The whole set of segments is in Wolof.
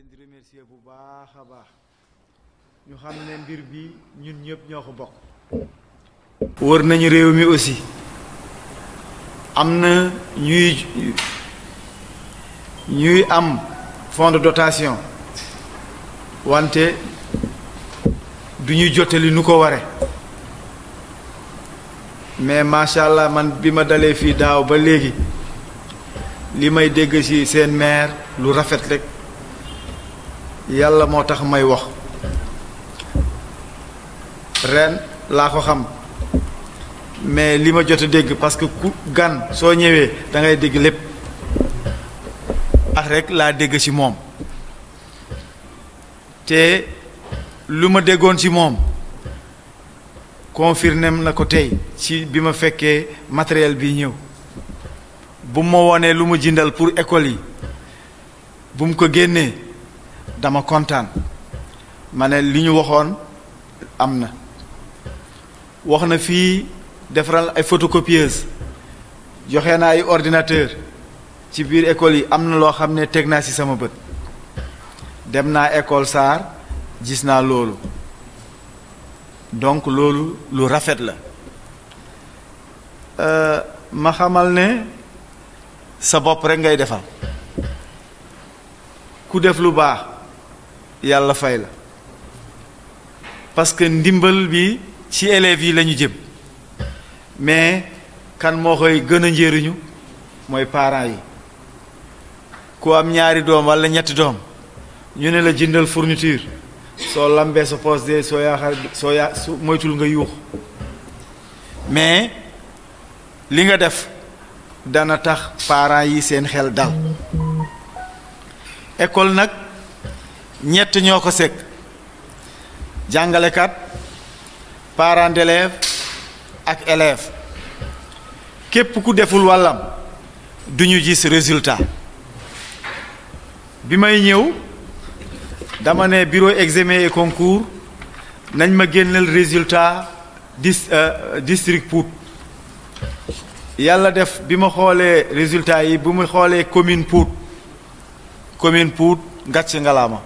leen di remercier bu baax a baax ñu xam ne mbir bi ñun ñëpp ñoo ko bokk. wër nañu réew mi aussi am na ñuy am fonds de dotation wante du ñuy jottali nu ko ware mais macha allah man bi ma dalee fii daaw ba léegi li may dégg ci seen maire lu rafet rek yàlla moo tax may wax ren laa ko xam mais li ma jot a dégg parce que ku gan soo ñëwee da ngay dégg lépp ak rek laa dégg ci moom te lu ma déggoon ci moom confirmé na ko tey ci bi ma fekkee matériel bi ñëw bu ma wonee lu mu jëndal pour école yi bu mu ko génnee dama kontaan ma ne li ñu waxoon am na wax na fii defaral ay photocopieuse joxe na ay ordinateur ci biir école yi am na loo xam ne teg naa ci sama bët dem naa école Sarr gis naa loolu donc loolu lu rafet la ma xamal ne sa bopp rek ngay defal ku def lu baax yàlla fay la parce que ndimbal bi ci élèves yi lañu jëm mais kan moo koy gën a njëriñu mooy parents yi ku am ñaari doom walla ñetti doom ñu ne la jëndal fourniture soo lambee sa poche de soo moytul nga yuux mais li nga def dana tax parents yi seen xel dal école nag ñett ñoo ko sekk jàngalekat parents d'élèves ak élèves képp ku deful wàllam duñu gis résultat bi may ñëw dama ne bureau examen et concours nañ ma génneel résultat district Pout yàlla def bi ma xoolee résultat yi bu mu xoolee commune Pout ngàcc ngalaama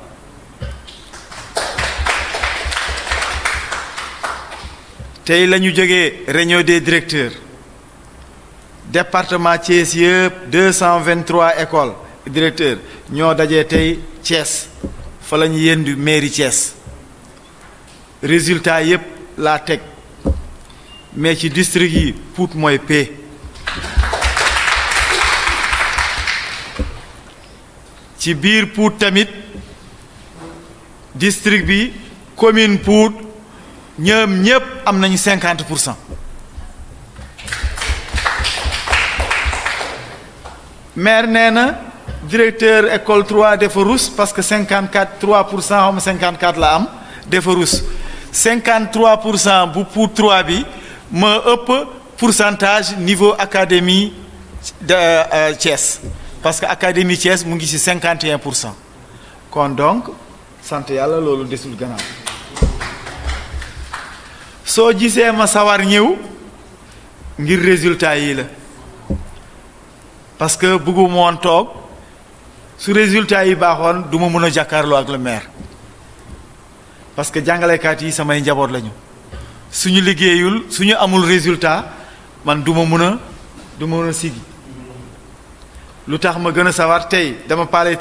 tey la ñu jógee réunion des directeurs département Thiès yëpp 223 écoles directeurs ñoo dajee tey Thiès fa la ñu yendu mairie Thiès résultat yëpp laa teg mais ci district yi Pout mooy P ci biir Pout tamit district bi commune Pout ñoom ñépp am nañu 50%. maire nee na directeur école 3 dafa rus parce que 3% xaw ma 54 la am dafa rus 53% bu Pout 3 bi ma ëpp pourcentage niveau académie de Thiès parce que académie Thiès mu ngi ci 51%. kon donc sant yàlla loolu desul gannaaw soo gisee ma sawar ñëw ngir résultat yi la parce que bëgguma woon toog su résultat yi baaxoon du ma mën a jàkkaarloo ak le maire parce que jàngalekat yi samay njaboot lañu suñu liggéeyul suñu amul résultat man du ma mën a sigi lu tax ma gën a sawar tey dama pare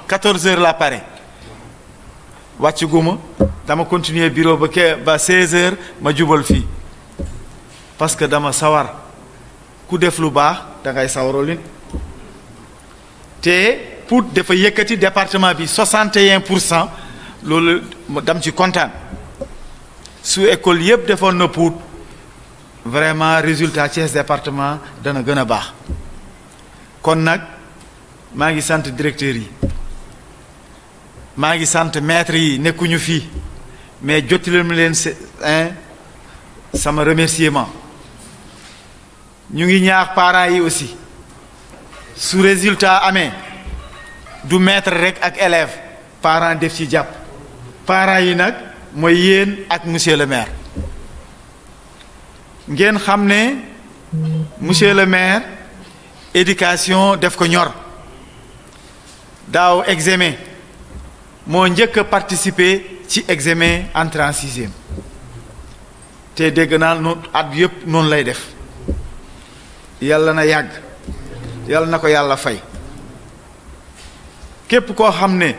14 heures la pare wàcc guma dama continuer bureau ba 16 heures ma jubal fii parce que dama sawar ku def lu baax da ngay sawaroo nit te Pout dafa yëkkati département bi 61% loolu dam ci kontaan su école yëpp defoon na Pout vraiment résultat Thiès département dana gën a baax kon nag maa ngi sant directeur yi maa ngi sant maître yi nekkuñu fii mais jottali leen sama remerciement ñu ngi ñaax parents yi aussi su résultat amee du maître rek ak élève parents def ci jàpp parents yi nag mooy yéen ak monsieur le maire ngeen xam ne monsieur le maire éducation def ko ñor daaw examen moo njëkk a participer ci examen entrée en sixième te dégg naa noonu at yépp noonu lay def yàlla na yàgg yàlla na ko yàlla fay képp koo xam ne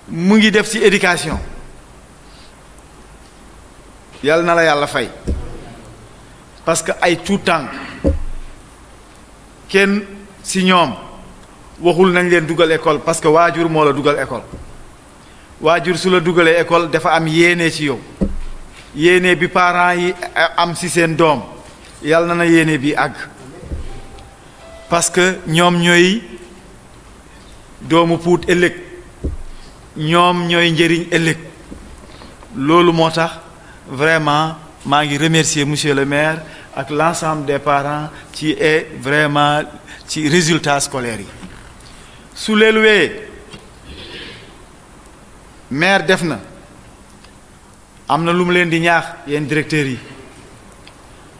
mu ngi def ci éducation yàlla na la yàlla fay parce que ay tout temps kenn ci ñoom waxul nañ leen dugal école parce que waajur moo la dugal école waajur su la dugalee école dafa am yéene ci yow yéene bi parents yi am ci seen doom yàlla na yéene bi àgg parce que ñoom ñooy doomu Pout ëllëg ñoom ñooy njëriñ ëllëg loolu moo tax vraiment maa ngi remercier monsieur le maire ak l'ensemble des parents ci est vraiment ci résultats scolaires yi su leeluwee maire def na am na lu mu leen di ñaax yéen directeurs yi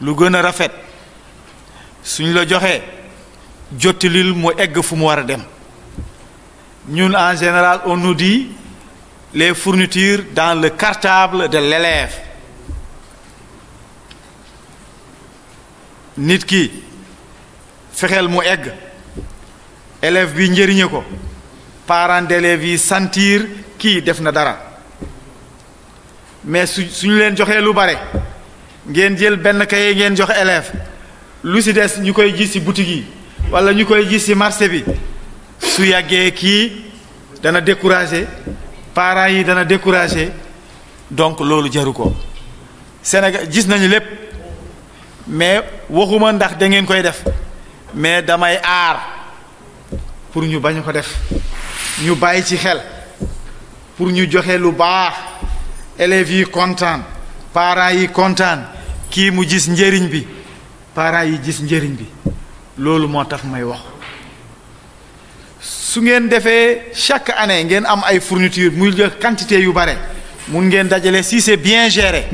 lu gën a rafet suñ la joxee jottilil mu egg fu mu war a dem ñun en général on nous dit les fournitures dans le cartable de l'élève nit ki fexeel mu egg élève bi njëriñe ko parents d'élèves yi sentir kii def na dara mais suñu leen joxee lu bare ngeen jël benn kaye ngeen jox élève lu ci des ñu koy gis ci boutique yi walla ñu koy gis ci marché bi su yàggee kii dana décourager parents yi dana décourager donc loolu jaru ko Sénégal gis nañu lépp mais waxuma ndax da ngeen koy def mais damay aar pour ñu bañ ko def ñu bàyyi ci xel pour ñu joxe lu baax élèves yi kontaan parents yi kontaan kii mu gis njëriñ bi parents yi gis njëriñ bi loolu moo tax may wax su ngeen defee chaque année ngeen am ay fournitures muy jël quantité yu bare mun ngeen dajale si c'est bien géré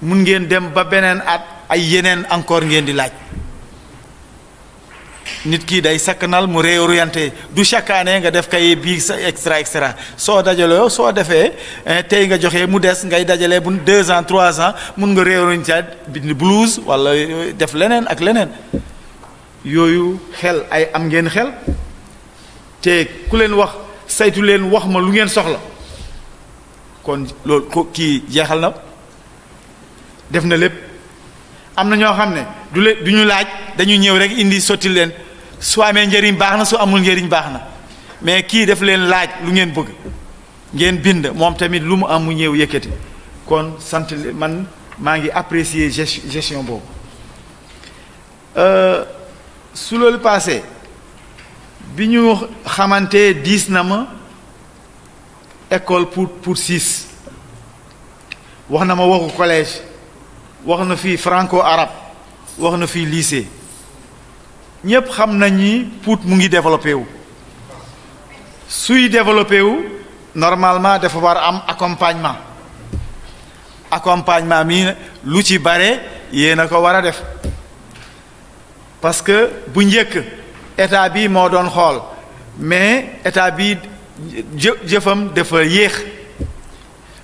mun ngeen dem ba beneen at ay yeneen encore ngeen di laaj nit ki day sakkanal mu réorienté du chaque année nga def kay bii sa extra soo dajaloo soo defee tey nga joxe mu des ngay dajale bu 2 ans 3 ans mun nga réorienté bind blouse wala def leneen ak leneen yooyu xel ay am ngeen xel te ku leen wax saytu leen wax ma lu ngeen soxla kon loolu ko kii jeexal na def na lépp am na ñoo xam ne du ñu laaj dañu ñëw rek indi sotti leen su amee njëriñ baax na su amul njëriñ baax na mais kii def leen laaj lu ngeen bëgg ngeen bind moom tamit lu mu am mu ñëw yëkkati kon sant man maa ngi apprécier gestion boobu su loolu passé bi ñu xamante diis na ma école pour 6 wax na ma waxu collège wax na fii franco-arabe wax na fii lycée ñépp xam nañ ni Pout mu ngi développé wu suy développé wu normalement dafa war am accompagnement mi lu ci bare yéen a ko war a def parce que bu njëkk état bi moo doon xool mais état bi jëfam dafa yéex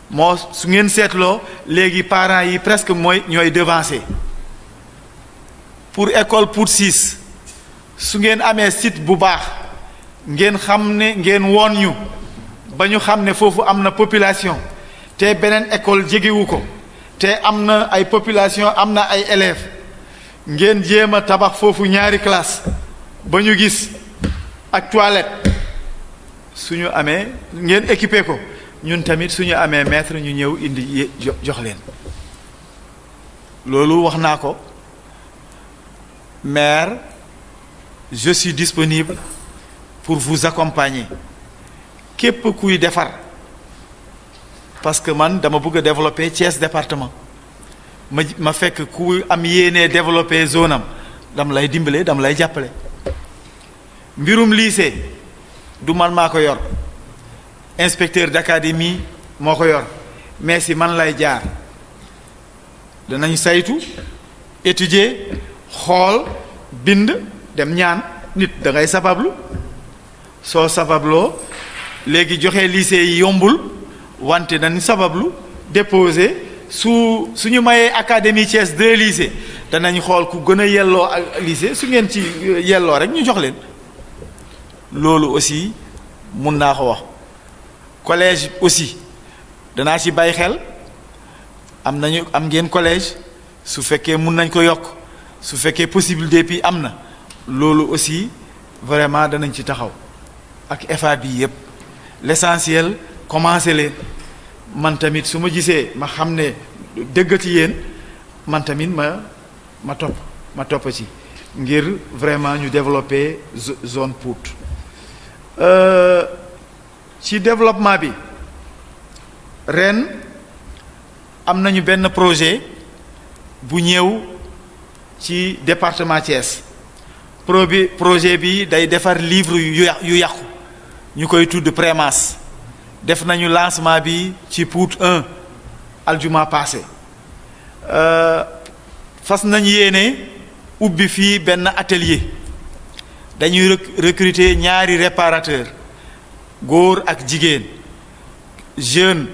moo su ngeen seetloo léegi parents yi presque ñooy devancé pour école pour 6 su ngeen amee site bu baax ngeen xam ne ngeen woon ñu ba ñu xam ne foofu am na population te beneen école jegewu ko te am na ay population am na ay élèves ngeen jéem a tabax foofu ñaari classe ba ñu gis ak toilette suñu amee ngeen équipé ko ñun tamit suñu amee maître ñu ñëw indi jox leen loolu wax naa ko maire je suis disponible pour vous accompagner képp kuy defar parce que man dama bëgg a développer Thiès département ma fekk ku am yéene développer zone am dama lay dimbale dama lay jàppale mbirum lycée du man maa ko yor inspecteur d'académie moo ko yor mais si man lay jaar danañ saytu étudier xool bind dem ñaan nit da ngay sabablu soo sababloo léegi joxe lycée yi yombul wante dañ sabablu déposer suñu mayee académie Thiès 2 lycée danañ xool ku gën a yelloo ak lycée su ngeen ci yelloo rek ñu jox leen loolu aussi mun naa ko wax collège aussi danaa ci bàyyi xel am ngeen collège su fekkee mun nañ ko yokk su fekkee possibilité bi am na loolu aussi vraiment danañ ci taxaw ak FA bi yépp l'essentiel commencer leen man tamit su ma gisee ma xam ne dëggati yéen man tamit ma topp ci ngir vraiment ñu développer zone Pout ci développement bi ren am nañu benn projet bu ñëw ci département Thiès projet bi day defar livre yu yàqu ñu koy tudd Prémas def nañu lancement bi ci Pout 1 aljuma passé fas nañu yéene ubbi fii benn atelier dañuy recruter ñaari réparateur góor ak jigéen jeune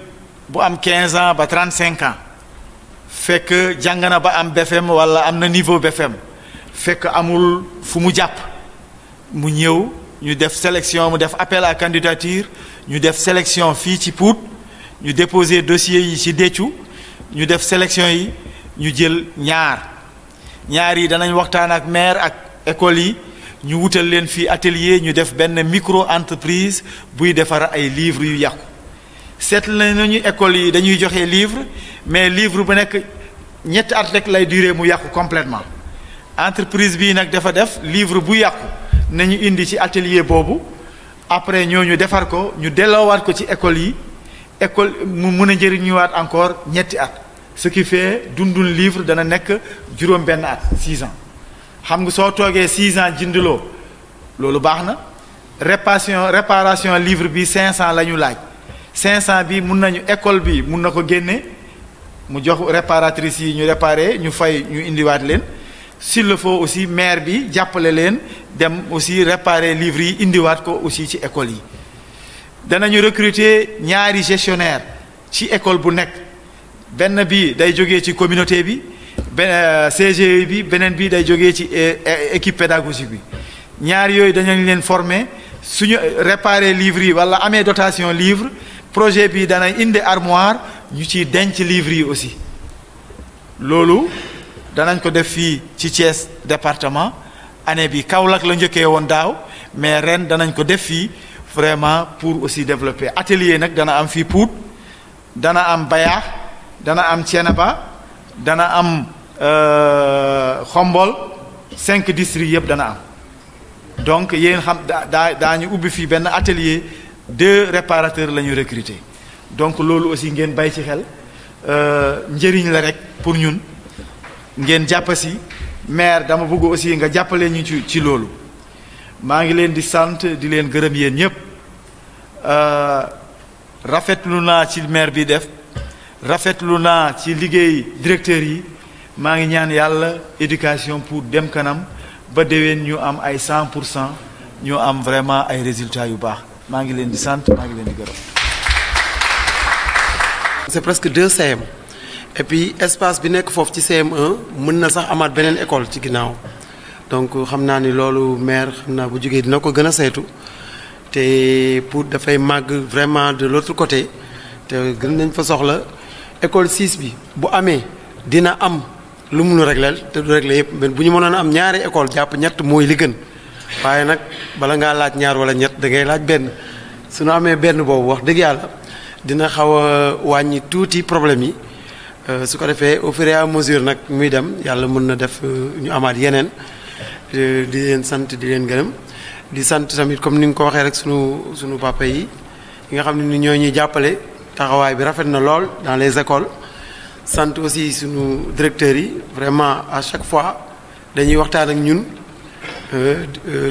bu am 15 ans ba 35 ans fekk jàng na ba am BFM wala am na niveau BFM fekk amul fu mu jàpp mu ñëw ñu def sélection mu def appel à candidature ñu def sélection fii ci Pout ñu déposer dossier yi ci Déthiou ñu def sélection yi ñu jël ñaar yi danañ waxtaan ak maire ak école yi ñu wutal leen fii atelier ñu def benn micro entreprise buy defar ay livres yu yàqu seetlu nañu école yi dañuy joxe livre mais livre bu nekk ñetti at rek lay durer mu yàqu complètement entreprise bii nag dafa def livre bu yàqu nañu indi ci atelier boobu après ñooñu defar ko ñu delloowaat ko ci école yi école mu mën a njëriñuwaat encore ñetti at ce qui fait dundul livre dana nekk juróom benn at 6 ans xam nga soo toogee 6 ans jënduloo loolu baax na réparation livre bi 500 la ñu laaj 500 bi mun nañu école bi mun na ko génne mu jox réparatrice yi ñu réparer ñu fay ñu indiwaat leen s'il le faut aussi maire bi jàppale leen dem aussi réparer livres yi indiwaat ko aussi ci école yi danañu recruter ñaari gestionnaire ci école bu nekk benn bi day jógee ci communauté bi CGE bi beneen bi day jógee ci équipe pédagogique bi ñaar yooyu dañu leen former suñu réparer livres yi wala amee dotation livre projet bi dana indi armoire ñu ci denc livres yi aussi loolu danañ ko def fii ci Thiès département année bi Kaolack la njëkkee woon daaw mais ren danañ ko def fii vraiment pour aussi développer atelier nag dana am fii Pout dana am Bayaax dana am Thiénaba dana am Xombol 5 districts yëpp dana am donc yéen xam daañu ubbi fii benn atelier 2 réparateurs la ñu recruter donc loolu aussi ngeen bay ci xel njëriñ la rek pour ñun ngeen jàpp si maire dama bëgg aussi nga jàppale ñu ci loolu maa ngi leen di sant di leen gërëm yéen ñëpp rafetlu naa ci maire bi def rafetlu naa ci liggéey directeur yi maa ngi ñaan yàlla éducation pour dem kanam ba déwén ñu am ay 100% ñu am vraiment ay résultats yu baax maa ngi leen di sant maa ngi leen di gërëm. C'est presque 2 CM et puis espace bi nekk foofu ci CM1 mën na sax amaat beneen école ci ginnaaw donc xam naa ni loolu maire xam naa bu jógee dina ko gën a saytu te pour dafay màgg vraiment de l'autre côté te gën nañ fa soxla école 6 bi bu amee dina am lu munu régler te du régler yëpp mais bu ñu mënoon am ñaari école jàpp ñett mooy li gën waaye nag bala ngaa laaj ñaar wala ñett da ngay laaj benn su ñu amee benn boobu wax dëgg yàlla dina xaw a wàññi tuuti problème yi su ko defee au fur et à mesure nag muy dem yàlla mën na def ñu amaat yeneen di leen sant di leen gërëm di sant tamit comme ni nga ko waxee rek sunu papa yi nga xam ne ni ñoo ñuy jàppale taxawaay bi rafet na lool dans les écoles sant aussi sunu directeurs yi vraiment à chaque fois dañuy waxtaan ak ñun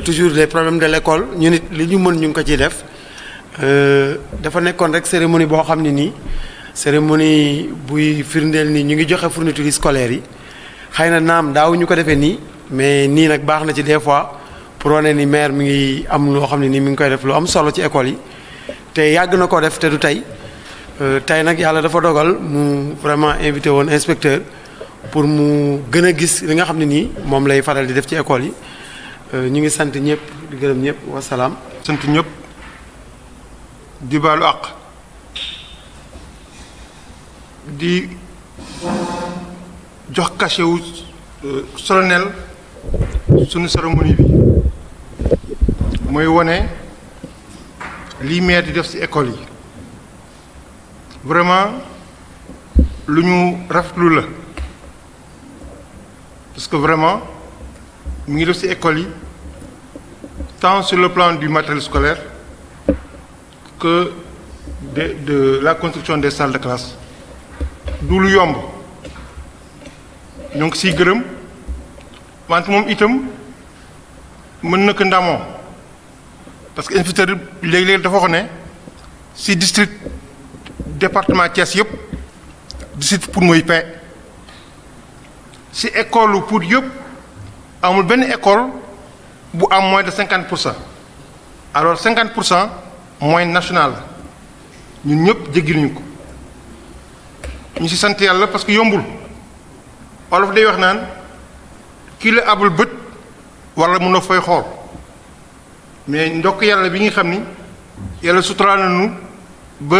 toujours les problèmes de l'école ñu nit li ñu mën ñu ngi ko ciy def dafa nekkoon rek cérémonie boo xam ne nii cérémonie buy firndeel ni ñu ngi joxe fournitures scolaires yi xëy na naam daaw ñu ko defee nii mais nii nag baax na ci des fois pour wane ni maire mi ngi am loo xam ne nii mi ngi koy def lu am solo ci école yi te yàgg na ko def te du tey tey nag yàlla dafa dogal mu vraiment invité woon inspecteur pour mu gën a gis li nga xam ne nii moom lay faral di def ci école yi ñu ngi sant ñëpp di gërëm ñëpp wasalaam. sant ñëpp di baalu àq di jox cachet wu solennel sunu cérémonie bi mooy wone lii maire di def ci école yi vraiment lu ñu rafetlu la parce que vraiment mu ngi def ci école yi tant sur le plan du matériel scolaire que de la construction des salles de classe du lu yomb ñoo ngi siy gërëm wante moom itam mën na ko ndamoo parce que inspecteur léeg-léeg dafa wax ne si district département Thiès yëpp district Pout mooy paie si école Pout yëpp amul benn école bu am moins de 50%. Alors 50% moyenne nationale ñun ñëpp jéggi nañu ko ñu si sant yàlla parce que yombul olof day wax naan kii la abul bët wala mun a fay xool mais ndokk yàlla bi nga xam ni yàlla suturaal nañu ba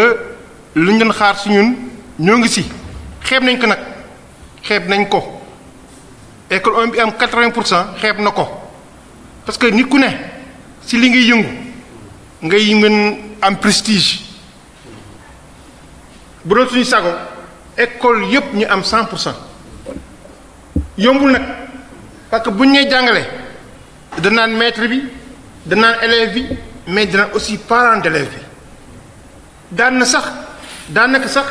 lu ñu doon xaar si ñun ñoo ngi si xeeb nañ ko nag xeeb nañ ko école 1 bi am 80% xeeb na ko parce que nit ku ne si li ngay yëngu ngay mën am prestige bu doon suñu sago école yëpp ñu am 100% yombul nag parce que buñ nee jàngale danaan maître bi danaan élève bi mais danaan aussi parent d'élève bi daanaka sax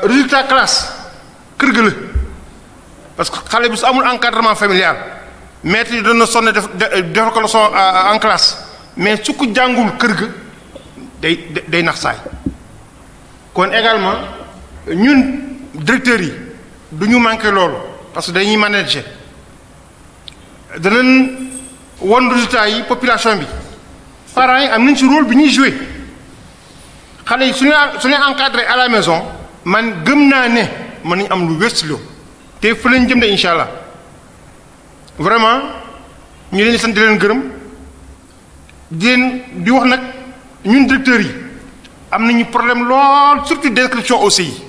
résultat classe kër ga la parce que xale bi su amul encadrement familial maître yi dana sonn defal ko leçon en classe mais su ko jàngul kër ga day nax saay kon également ñun directeurs yi du ñu manqué loolu parce que dañuy manager danañ won résultats yi population bi parents yi am nañ ci rôle bi ñuy jouer xale yi su ñu encadré à la maison man gëm naa ne mën nañu am lu wér ci loolu te fa lañ jëm de incha allah vraiment ñu leen di sant di leen gërëm di wax nag ñun directeurs yi am nañu problème lool surtout d'inscription au CI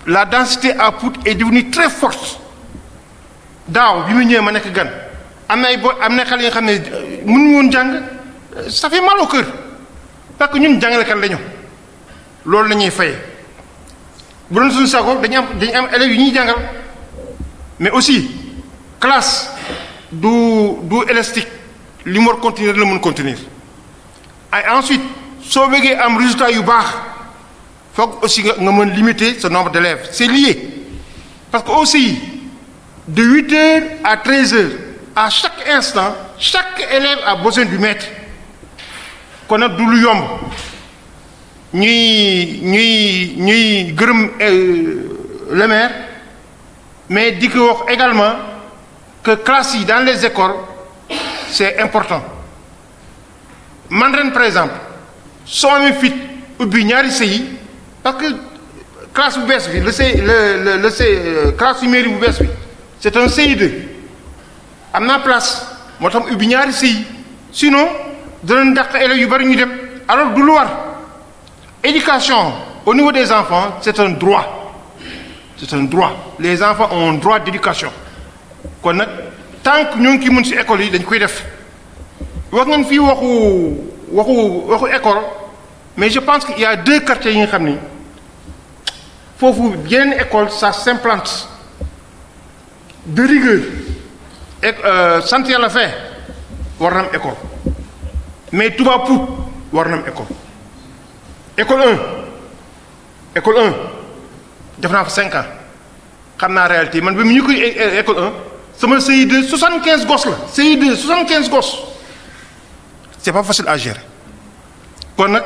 la densité à Pout est devenue très forte daaw bi mu ñëwee ma nekk gan am na xale yi nga xam ne mënuñu woon jàng ça fait mal au cœur parce que ñun jàngalekat lañu loolu la ñuy fayee bu doon suñu sago dañu am élèves yu ñuy jàngal mais aussi classe du élastique li mu war continuer la mën continuer ay ensuite soo bëggee am résultat yu baax foog aussi nga mën limiter ce nombre d'élèves c'est lié parce que aussi de 8h à 13h à chaque instant chaque élève a besoin du maître kon nag du lu yomb ñuy gërëm le maire mais di ko wax également que classe yi dans les écoles c'est important man ren par exemple soo amee fit ubbi ñaari CI parce que classe bu bees bi classe yu mairie bu bees bi c'est un CI2 am naa place moo tax ubbi ñaari CI sinon danañ dàq élèves yu bari ñu dem alors du lu war éducation au niveau des enfants c'est un droit les enfants ont un droit d'éducation kon nag tant que ñoo ngi ciy mën ci école yi dañ koy def wax ngeen fii waxu école mais je pense qu'il y a 2 quartiers yi nga xam ni foofu yeneen école ça s'implante de rigueur et sant yàlla fee war na am école mais Touba Pout war na am école 1 def naa fa 5 ans xam naa réalité man bi mu ñu koy école 1 sama CI2 75 gosses la CI2 75 gosses c'est pas facile à gérer kon nag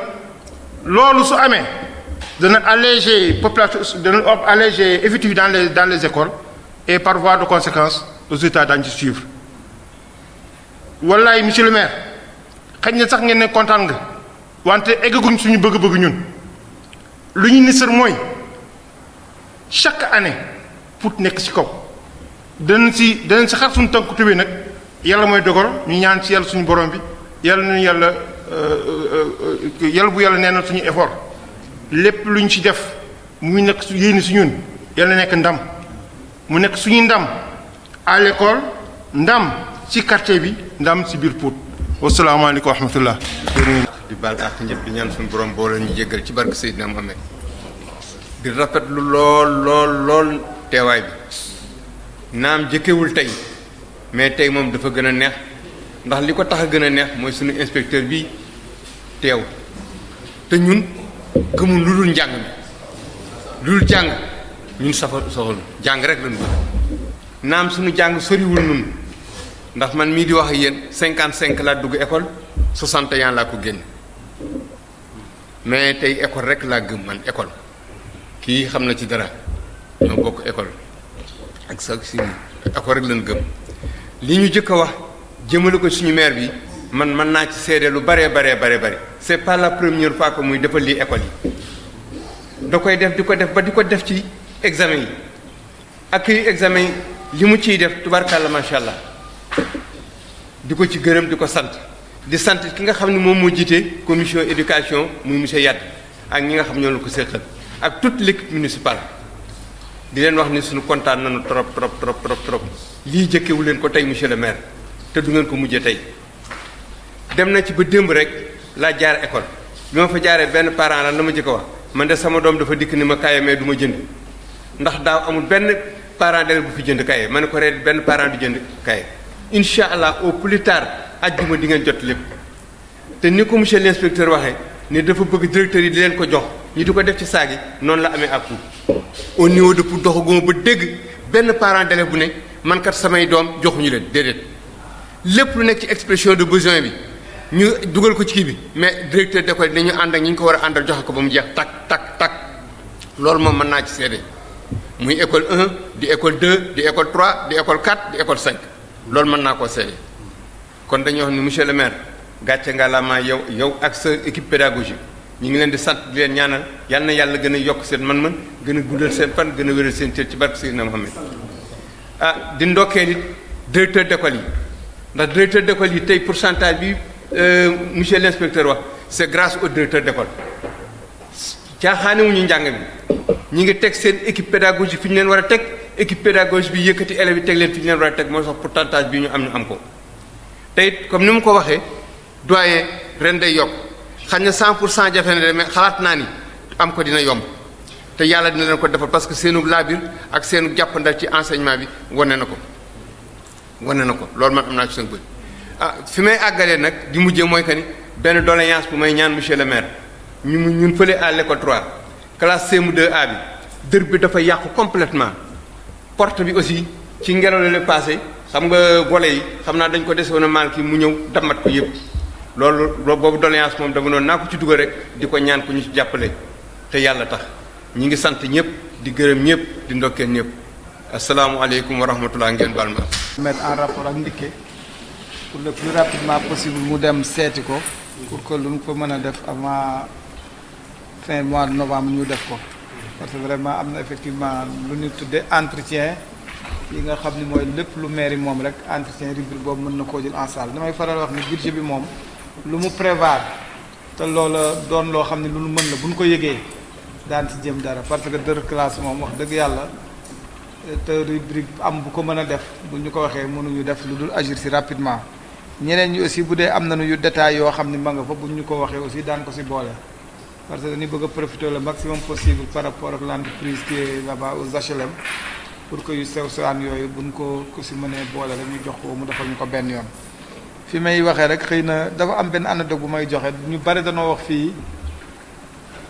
loolu su amee dana alléger population dana alléger effectif dans les écoles et par voie de conséquence les résultats daañu ci suivre wallaay monsieur le maire xëy na sax ngeen ne kontaan nga wante eggaguñ suñu bëgg-bëgg ñun lu ñu nisër mooy chaque année Pout nekk ci kaw danañ si xar suñu tànku tubéy nag yàlla mooy dogal ñu ñaan ci yàlla suñu borom bi yàlla nañu yàlla bu yàlla neenal suñu effort lépp lu ñu ci def muy nekk su yéene si ñun yàlla nekk ndam mu nekk suñu ndam à l'école ndam ci quartier bi ndam ci biir Pout wasalaamaaleykum wa rahmatullah di baal ak ñëpp di ñaan suñu borom boole ñu jéggal ci barke Seydina Mohamed di rafetlu lool teewaay bi naam jëkkewul tey mais tey moom dafa gën a neex ndax li ko tax a gën a neex mooy suñu inspecteur bi teew te ñun gëmul lu dul njàng mi lu dul jàng ñun soxal jàng rek lañu bëgg naam suñu jàng soriwul nun ndax man mii di wax ak yéen 55 laa dugg école 61 laa ko génn mais tey école rek laa gëm man école kii xam na ci dara ñoo bokk école ak sa si école rek lañ gëm li ñu jëkk a wax jëmale ko suñu maire bi man mën naa ci seede lu bare c'est pas la première fois que muy defal lii école yi da koy def di ko def ci examen yi ak examen yi li mu ciy def tubarkàlla macha allah di ko ci gërëm di ko sant di sant ki nga xam ne moom moo jiite commission éducation muy monsieur Yade ak ñi nga xam ñoo la ko séqal ak toute l'équipe municipale di leen wax ni suñu kontaan nañu trop lii jëkkewu leen ko tey monsieur le maire te du ngeen ko mujjee tey dem na ci ba démb rek laa jaar école bi ma fa jaaree benn parent la ma jëkk a wax man de sama doom dafa dikk ni ma kaye mais du ma jënd ndax daaw amul benn parent d'élève bu fi jënd kaye ma ne ko ren benn parent du jënd kaye incha allah au plus tard ajjuma di ngeen jot lépp te ni ko monsieur l'inspecteur waxee ni dafa bëgg directeur yi di leen ko jox ñu di ko def ci saag yi noonu la amee ak Pout au niveau de Pout doxaguma ba dégg benn parent d'élève bu ne man kat samay doom joxuñu leen déedéet lépp lu nekk ci expression de besoin bi ñu dugal ko ci kii bi mais directeur d'école dañu ànd ak ñi ñu ko war a àndal joxe ko ba mu jeex tak loolu moom mën naa ci seede muy école 1 di école 2 di école 3 di école 4 di école 5 loolu mën naa koo seede kon dañuy wax ni monsieur le maire gàcce nga la ma yow ak sa équipe pédagogique ñu ngi leen di sant di leen ñaanal yal na yàlla gën a yokk seen man-man gën a guddal seen fan gën a wéral seen cër ci barke Seydina Mohamed di ndokkee nit directeur d'école yi ndax directeur d'école yi tey pourcentage bi monsieur l'inspecteur wax c'est grâce au directeur d'école caaxaanewuñu njàng bi ñi ngi teg seen équipe pédagogique fi ñu leen war a teg équipe pédagogique bi yëkkati élèves yi teg leen fi ñu leen war a teg mooy sax pourcentage bi ñu am ko te it comme ni mu ko waxee doyen ren day yokk xam ne 100% jafe na de mais xalaat naa ni am ko dina yomb te yàlla dina leen ko defal parce que seenu laabir ak seenu jàppandal ci enseignement bi wane na ko loolu man am naa ci seen bët fi may àggalee nag di mujjee mooy que ni benn doléance bu may ñaan monsieur le maire ñun fële à l'école 3 classe CM2A bi dër bi dafa yàqu complètement porte bi aussi ci ngelaw la passé xam nga volet yi xam naa dañ ko desewoon a maal ki mu ñëw damat ko yëpp loolu boobu doléance moom dama noonu naa ko ci dugal rek di ko ñaan ku ñu ci jàppale te yàlla tax ñi ngi sant ñëpp di gërëm ñëpp di ndokkeen ñëpp asalaamualeykum wa rahmatullah ngeen baal ma mettre en rapport ak Ndické pour le plus rapidement possible mu dem seeti ko pour que lu ñu ko mën a def avant fin mois de novembre ñu def ko parce que vraiment am na effectivement lu ñu tuddee entretien yi nga xam ni mooy lépp lu mairie moom rek entretien rubrique boobu mën na koo jël en salle damay faral wax ni budget bi moom lu mu prévoir te loola doon loo xam ne lu nu mën la bu ñu ko yëgee daan ci jëm dara parce que dër classe moom wax dëgg yàlla te rubrique am bu ko mën a def bu ñu ko waxee mënuñu def lu dul agir si rapidement ñeneen ñi aussi bu dee am nañu yu détails yoo xam ne ma nga fa bu ñu ko waxee aussi daan ko si boole parce que dañuy bëgg a profiter le maximum possible par rapport ak l'entreprise qui est là-bas aux HLM pour que yu sew sewaan yooyu buñ ko si mënee boole rek ñu jox ko mu defal ñu ko benn yoon. fi may waxee rek xëy na dafa am benn anecdote bu may joxe ñu bari danoo wax fii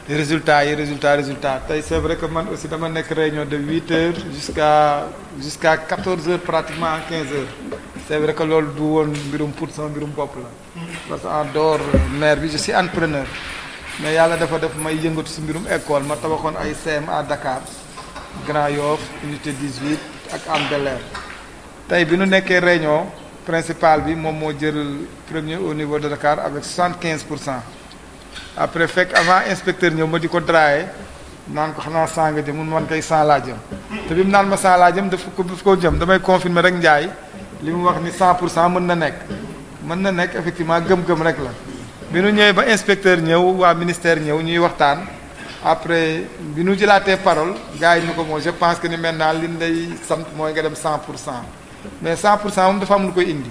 résultat tey c'est vrai que man aussi dama nekk réunion de 8 heures jusqu'à 14 heures pratiquement 15 heures c'est vrai que loolu du woon mbirum pour sama mbirum bopp la parce que en dehors maire bi je suis entrepreneur mais yàlla dafa def may yëngatu si mbirum école ma tabaxoon ay CM à Dakar Grand Yoff unité 18 ak Hann Bel-Air tey bi nu nekkee réunion principal bi moom moo jël premier au niveau de Dakar avec 75%. Après fekk avant inspecteur ñëw ma di ko draaye naan ko xanaa 100 nga jëm mun man kay 100 laa jëm te bi mu naan ma 100 laa jëm daf ko jëm damay confirmer rek Ndiaye li mu wax ni 100% mën na nekk effectivement gëm-gëm rek la bi nu ñëwee ba inspecteur ñëw waa ministère ñëw ñuy waxtaan après bi nu jëlaatee parole gars yi ñu ko moo je pense que ni maintenant li ñu lay sant mooy nga dem 100%. Mais 100% moom dafa am lu koy indi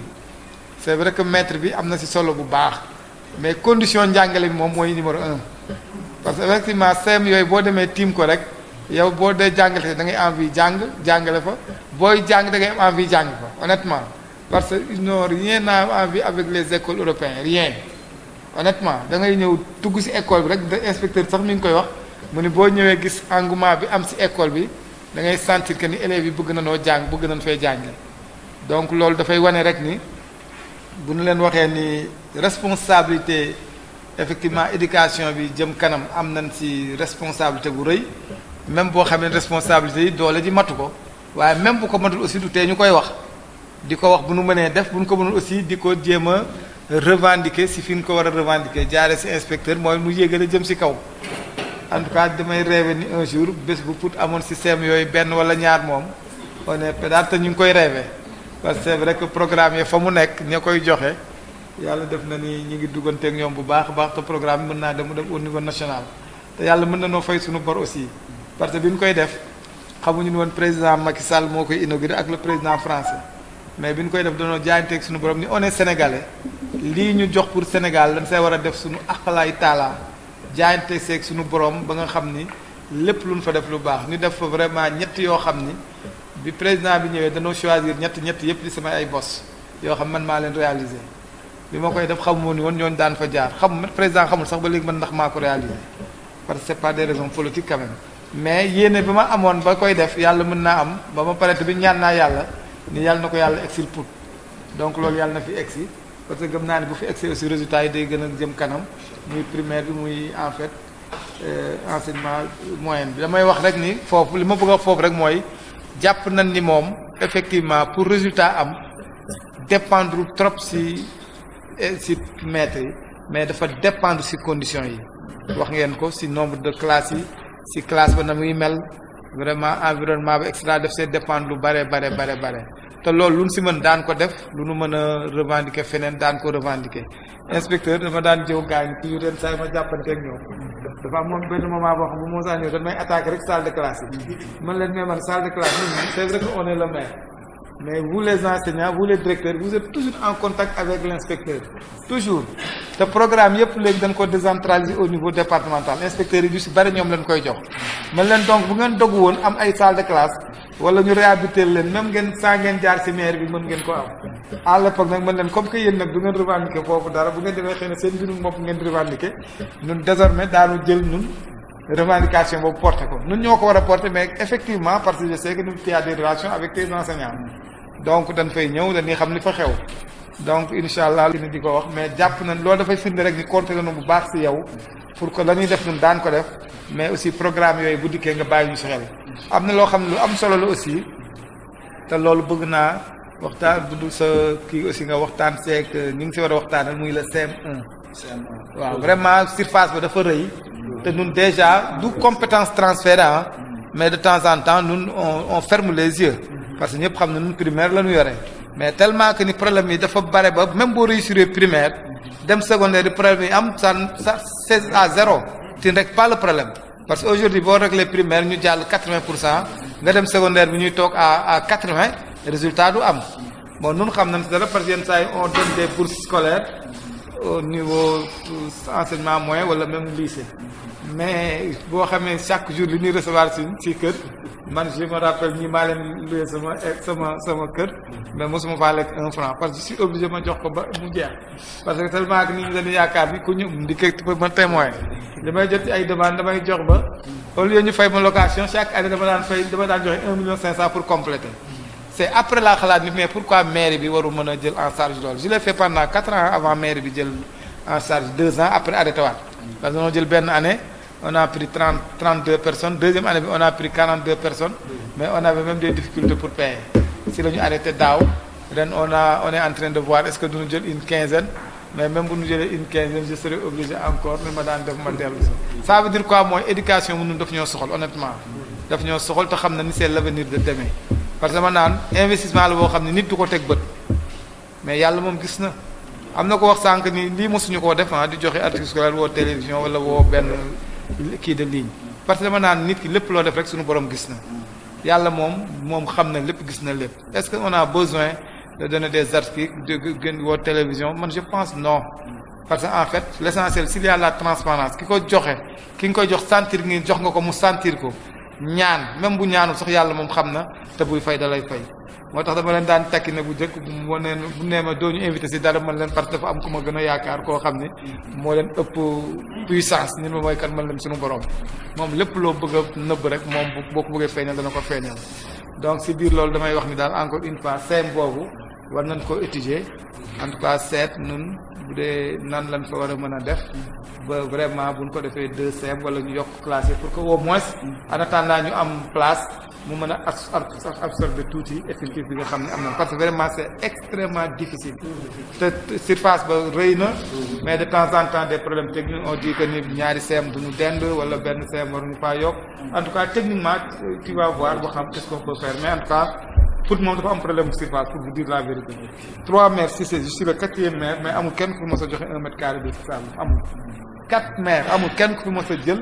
c'est vrai que maître bi am na ci solo bu baax mais condition njàngale bi moom mooy numéro 1 parce que effectivement CEM yooyu boo demee tiim ko rek yow boo dee jàngale da ngay envie jàngale fa booy jàng da ngay am envie jàng fa honnêtement parce que ils n'ont rien à envie avec les écoles européennes rien honnêtement da ngay ñëw tugg ci école bi rek de inspecteur sax mi ngi koy wax mu ni boo ñëwee gis engouement bi am ci école bi da ngay sentir que ni élèves yi bëgg na noo jàng bëgg nañ fay jàngi donc loolu dafay wane rek ni bu ñu leen waxee ni responsabilité effectivement éducation bi jëm kanam am nañ ci responsabilité bu rëy même boo xam ne responsabilité yi doole ji matu ko waaye même bu ko matul aussi du tee ñu koy wax di ko wax bu nu mënee def bu ñu ko mënul aussi di ko jéem a revendiquer ci fi ñu ko war a revendiquer jaare ci inspecteur mooy mu yéegale jëm ci kaw en tout cas damay rêver ni un jour bés bu put amoon système yooyu benn wala ñaar moom on est peut-être te ñu ngi koy rêver parce que c'est vrai que programme yi fa mu nekk ña koy joxe yàlla def na ni ñu ngi dugganteeg ñoom bu baax a baax te programme mën naa dem mu dem au niveau national te yàlla mën na noo fay suñu bor aussi parce que bi ñu koy def xamuñu ni woon président Macky Sall moo koy inauguré ak le président français mais bi ñu koy def dañoo jaayanteeg suñu borom ni on est sénégalais lii ñu jox pour Sénégal dañ see war a def suñu aqalaay taala jaayante seeg suñu borom ba nga xam ni lépp lu ñu fa def lu baax ñu def fa vraiment ñett yoo xam ni bi président bi ñëwee dañoo choisir ñett yëpp di samay ay bos yoo xam man maa leen réaliser bi ma koy def xamu ni woon ñooñu daan fa jaar président xamul sax ba léegi man ndax maa ko réaliser parce que c'est pas des raisons politiques quand même mais yéene bi ma amoon ba koy def yàlla mën naa am ba ma pare bi ñaan naa yàlla ni yàlla na ko yàlla exil pour donc loolu yàlla na fi egsi parce que gëm naa ne bu fi egsi aussi résultat yi day gën a jëm kanam muy primaire bi muy en fait enseignement moyen bi damay wax rek ni foofu li ma bëgg a wax foofu rek mooy jàpp nañ ni moom effectivement pour résultat am dépendre trop ci maîtres yi mais dafa dépendre ci conditions yi wax ngeen ko ci nombre de classes yi ci classe ba na muy mel vraiment environnement ba extra def see dépendre lu bare te loolu lu ñu ci mën daan ko def lu nu mën a revendiquer feneen daan ko revendiquer inspecteur dama daan jëw gars yi toujours ren saa yi ma jàppanteeg ñoom dafa amoon benn moment boo xam bu moo saa ñëw dañ may attaquer rek salle de classe yi man leen mais man salle de classe ñun c'est vrai que on est le maire mais vous les enseignants vous les directeurs vous êtes toujours en contact avec l'inspecteur toujours te programme yëpp léegi dañ ko décentraliser au niveau départemental inspecteurs yi du ci bari ñoom lañ koy jox man leen donc bu ngeen dogu woon am ay salle de classe wala ñu réhabiliter leen même ngeen saa ngeen jaar ci maire bi mën ngeen ko am à l'époque nag mën leen comme que yéen nag du ngeen revendiquer foofu dara bu ngeen demee xëy na seen mbirum bopp ngeen revendiquer ñun désormais daanu jël ñun revendication boobu porter ko ñun ñoo ko war a porter mais effectivement parce que je sais que nous y a des relations avec tes enseignants donc dañ fay ñëw dañuy xam li fa xew donc incha allah li di ko wax mais jàpp nañ loolu dafay firnde rek ni compter nañu bu baax ci yow pour que la ñuy def ñun daan ko def mais aussi programme yooyu bu dikkee nga bàyyi ñu ci xel am na loo xam ne lu am solo la aussi te loolu bëgg naa waxtaan bu dul sa kii aussi nga waxtaan seeg ñu ngi ci war a waxtaanal muy le CM1. waaw vraiment surface ba dafa rëy te ñun déjà du compétence transférée mais de temps en temps ñun on ferme les yeux parce que ñëpp xam ne ñun primaire la ñu yore mais tellement que ni problème yi dafa bare ba même boo réussir primaire dem secondaire yi problème yi am ça c'est à 0 tu ne règles pas le problème parce que aujourd'hui boo réglé primaire ñu jàll 80% nga dem secondaire bi ñuy toog à 80 résultat du am bon ñun xam nañ si dara parce que yenn saa yi on donne des bourses scolaires au niveau enseignement moyen wala même lycée mais boo xamee chaque jour li ñuy recevoir ci kër man je me rappelle ñi maa leen loué sama kër mais mosuma faa lekk 1 franc parce que je suis obligé ma jox ko ba mu jeex parce que tellement que nit ñi dañuy yaakaar bi ku ñu di ko ma témoin damay jot ci ay demande damay jox ba au lieu ñu fay ma location chaque année dama daan joxe 1,5 million pour compléter c'est après la xalaat ni mais pourquoi mairie bi waru mën a jël en charge loolu je l'ai fait pendant 4 ans avant mairie bi jël en charge 2 ans après arrêté waat parce que dañoo jël benn année on a pris 32 personnes deuxième année bi on a pris 42 personnes mais on avait même des difficultés pour payer si la ñu arrêté daaw ren on est en train de voir est-ce que duñu jël une quinzaine mais même bu ñu jëlee une quinzaine je serai obligé encore ni ma daan def ma dellu ça veut dire quoi mooy éducation mu ñun daf ñoo soxal honnêtement daf ñoo soxal te xam na ni c'est l'avenir de demain parce que ma naan investissement la boo xam ne nit du ko teg bët mais yàlla moom gis na am na ko wax sànq ni lii mosuñu koo def di joxe article scolaire woo télévision wala woo benn kii de ligne parce que dama naan nit ki lépp loo def rek suñu borom gis na yàlla moom xam na lépp gis na lépp est-ce que on a besoin de donner des articles de gën woo télévision man je pense non parce que en fait l'essentiel s'il y a la transparence ki ko joxe ki nga koy jox sentir ngi jox nga ko mu sentir ko ñaan même bu ñaanul sax yàlla moom xam na te buy fay da lay fay moo tax dama leen daan takki ne bu njëkk bu nee ma doo ñu invité si dara man leen parce que dafa am ku ma gën a yaakaar koo xam ne moo leen ëpp puissance ñun ma mooy kan man leen suñu borom moom lépp loo bëgg a nëbb rek moom boo ko bëggee feeñal dana ko feeñal donc si biir loolu damay wax ni daal encore une fois CEM boobu war nañ ko étudier en tout cas seet nun bu dee nan lañ fa war a mën a def ba vraiment buñ ko defee 2 CEM wala ñu yokk classe pour que au moins en attendant ñu am place mu mën a absorber tuuti effectif bi nga xam ne am na parce que vraiment c'est extrêmement difficile te surface ba rëy na mais de temps en temps des problèmes techniques on dit que ni ñaari CEM duñu dend wala benn CEM waruñu faa yokk en tout cas techniquement tu vas voir boo xam qu'est-ce qu'on peut faire mais en tout cas pour moom dafa am problème bu surface pour vous dire la vérité 3 maires si c'est je suis le 4e maire mais amul kenn ku mos a joxe 1 mètre carré de surface amul 4 maires amul kenn ku mos a jël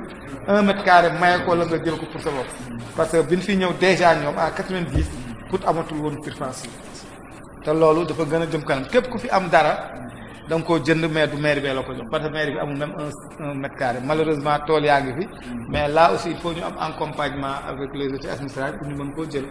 1 mètre carré maye ko la nga jël ko pour sa bopp parce que bi ñu fi ñëw déjà ñoom à 90 pour amatul woon surface yi te loolu dafa gën a jëm kanam képp ku fi am dara da nga koo jënd mais du maire bee la ko jox parce que maire bi amul même 1 mètre carré malheureusement tool yaa ngi fi mais là aussi il faut ñu am accompagnement avec les autorités administratives pour ñu mën koo jël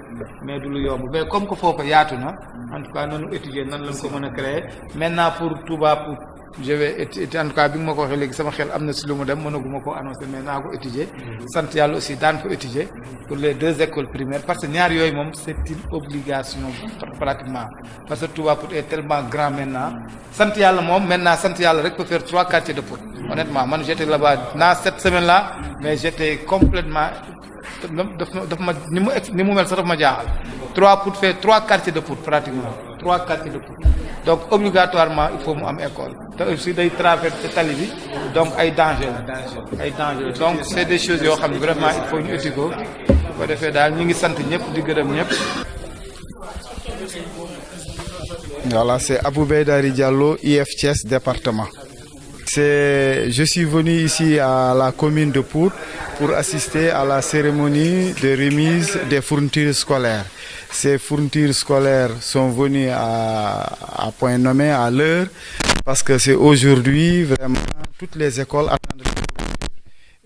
mais du lu yomb mais comme que foofu yaatu na en tout cas nanu étudier nan lañ ko mën a créer maintenant pour Touba pour je vais étudier en tout cas bi nga ma ko waxee léegi sama xel am na si lu mu dem mënaguma ko annoncer mais naa ko étudier sant yàlla aussi daan ko étudier pour les 2 écoles primaires parce que ñaar yooyu moom c'est une obligation pratiquement parce que Touba Pout est tellement grand maintenant sant yàlla moom maintenant sant yàlla rek peut faire 3 quartiers de Pout honnêtement man j'étais là-bas dans cette semaine-là mais j'étais complètement daf ma ni mu mel sax daf ma jaaxal 3 Pout fait 3 quartiers de Pout pratiquement 3 quartiers de Pout donc obligatoirement il faut mu am école te aussi day traverser tali bi donc ay danger donc c'est des choses yoo xam ne vraiment il faut ñu étudier ko boo defee daal ñu ngi sant ñëpp di gërëm ñëpp. Voilà, c'est Abou Beydari Diallo, IF Thiès département. Je suis venu ici à la commune de Pout pour assister à la cérémonie de remise des fournitures scolaires. Ces fournitures scolaires sont venues à point nommé, à l'heure, parce que c'est aujourd'hui vraiment toutes les écoles attendent les fournitures.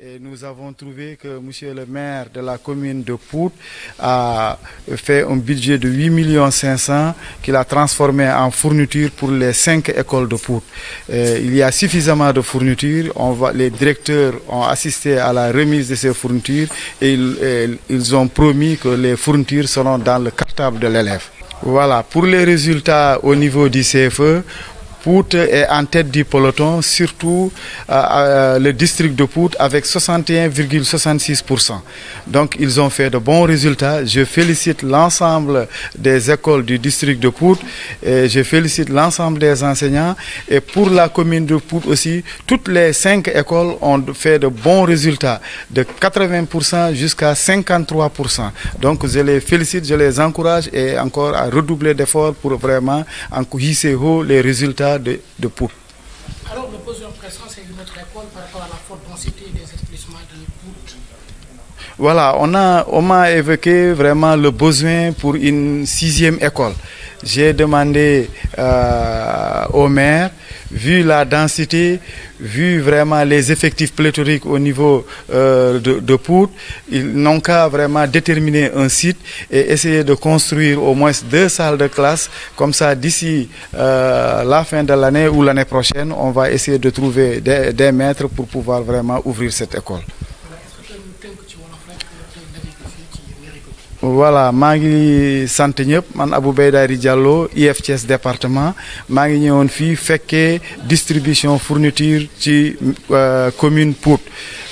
Et nous avons trouvé que monsieur le maire de la commune de Pout a fait un budget de 8,5 millions qu'il a transformé en fournitures pour les 5 écoles de Pout. Il y a suffisamment de fournitures. Les directeurs ont assisté à la remise de ces fournitures et ils ont promis que les fournitures seront dans le cartable de l'élève. Voilà, pour les résultats au niveau du CFE, Pout est en tête du peloton, surtout le district de Pout avec 61,66%. Donc ils ont fait de bons résultats. Je félicite l'ensemble des écoles du district de Pout et je félicite l'ensemble des enseignants. Et pour la commune de Pout aussi, toutes les 5 écoles ont fait de bons résultats, de 80% jusqu'à 53%. Donc je les félicite, je les encourage et encore à redoubler d'efforts pour vraiment hisser haut les résultats de Pout. Alors le besoin pressant, c'est une autre école par rapport à la forte densité des établissements de Pout. Voilà, on m'a évoqué vraiment le besoin pour une 6e école. J'ai demandé au maire, vu la densité, vu vraiment les effectifs pléthoriques au niveau de Pout, ils n'ont qu'à vraiment déterminer un site et essayer de construire au moins 2 salles de classe. Comme ça, d'ici la fin de l'année ou l'année prochaine, on va essayer de trouver des maîtres pour pouvoir vraiment ouvrir cette école. Voilà, maa ngi sant ñëpp man Abou Beydari Diallo IFTS département maa ngi ñëwoon fii fekkee distribution fourniture ci commune Pout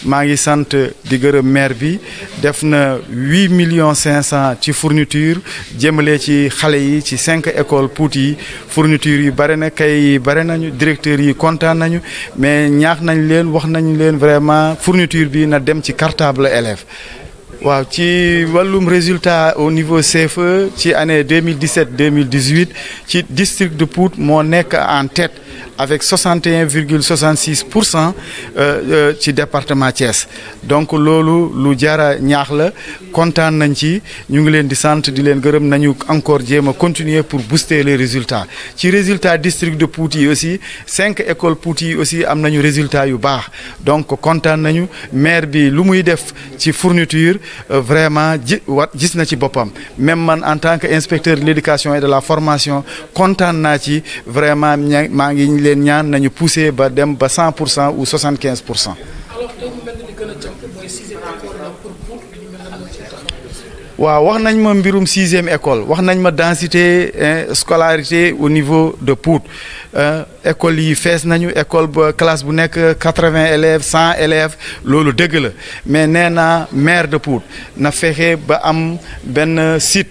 maa ngi sant di gërëm maire bi def na 8,500,000 ci fourniture jëmale ci xale yi ci 5 écoles Pout yi fourniture yi bare na kay yi bare nañu directeurs yi kontaan nañu mais ñaax nañ leen wax nañu leen vraiment fourniture bi na dem ci cartable élève waaw ci wàllum résultat au niveau CFE ci année 2017-2018 ci district de Pout moo nekk en tête avec 61,66% ci département Thiès donc loolu lu jara ñaax la kontaan nañ ci ñu ngi leen di sant di leen gërëm nañu encore jéem a continuer pour booster les résultats ci résultat district de Pout yi aussi 5 écoles Pout yi aussi am nañu résultat yu baax donc kontaan nañu maire bi lu muy def ci fourniture vraiment gis na ci boppam même man en tant que inspecteur de l'éducation et de la formation kontaan naa ci vraiment maa ngi leen ñaan nañu pousser ba dem ba 100% ou 75%. alors tey ñu mel ni gën a jàpp mooy 6e école pour Pout bi ñu mel ne moo ci taxaw. waaw wax nañ ma mbirum 6e école wax nañ ma densité scolarité au niveau de Pout école yi fees nañu école ba classe bu nekk 80 élèves 100 élèves loolu dëgg la mais nee naa maire de Pout na fexe ba am benn site.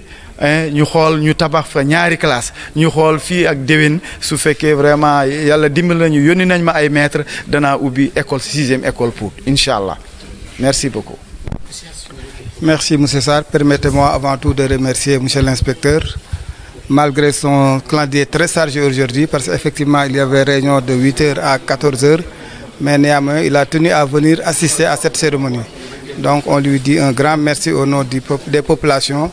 ñu xool ñu tabax fa ñaari classe ñu xool fii ak déwén su fekkee vraiment yàlla dimbali nañu yónni nañ ma ay maître danaa ubbi école 6e école Pout incha allah merci beaucoup. Merci monsieur Sarr. Permettez-moi avant tout de remercier monsieur l'inspecteur malgré son calendrier très chargé aujourd'hui parce qu'effectivement il y avait réunion de 8h à 14h mais néanmoins il a tenu à venir assister à cette cérémonie donc on lui dit un grand merci au nom des populations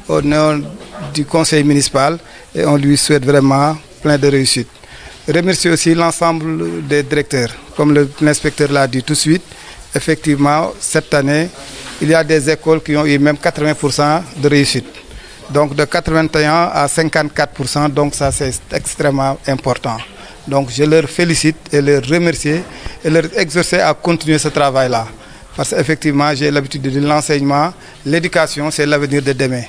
au nom du conseil municipal et on lui souhaite vraiment plein de réussite. Remercier aussi l'ensemble des directeurs. Comme l'inspecteur l'a dit tout de suite, effectivement, cette année, il y a des écoles qui ont eu même 80% de réussite. Donc de 81 à 54%, donc ça c'est extrêmement important. Donc je leur félicite et leur remercie et leur exhorter à continuer ce travail-là. Parce qu'effectivement, j'ai l'habitude de dire l'enseignement, l'éducation, c'est l'avenir de demain.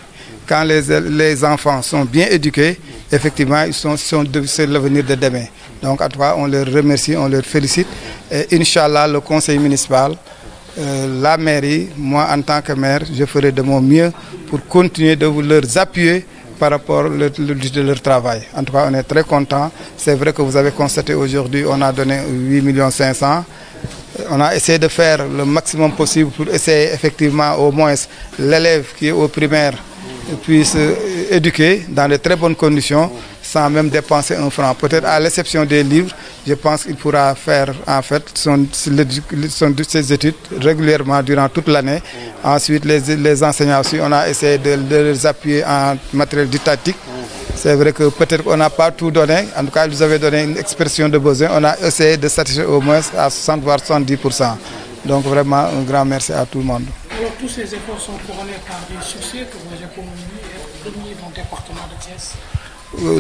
Quand les enfants sont bien éduqués, effectivement, c'est l'avenir de demain. Donc, en tout cas, on leur remercie, on leur félicite. Et Inch'Allah, le conseil municipal, la mairie, moi en tant que maire, je ferai de mon mieux pour continuer de leur appuyer par rapport de leur travail. En tout cas, on est très contents. C'est vrai que vous avez constaté aujourd'hui, on a donné 8,5 millions. On a essayé de faire le maximum possible pour essayer effectivement au moins l'élève qui est au primaire puisse éduquer dans de très bonnes conditions sans même dépenser un franc. Peut-être à l'exception des livres, je pense qu'il pourra faire en fait ses études régulièrement durant toute l'année. Ensuite, les enseignants aussi, on a essayé de les appuyer en matériel didactique. C'est vrai que peut-être qu'on n'a pas tout donné. En tout cas, ils nous avaient donné une expression de besoin. On a essayé de satisfaire au moins à 60 voire 70%. Donc vraiment, un grand merci à tout le monde. Alors tous ces efforts sont couronnés par des succès que vous avez promus et premier dans le département de Thiès.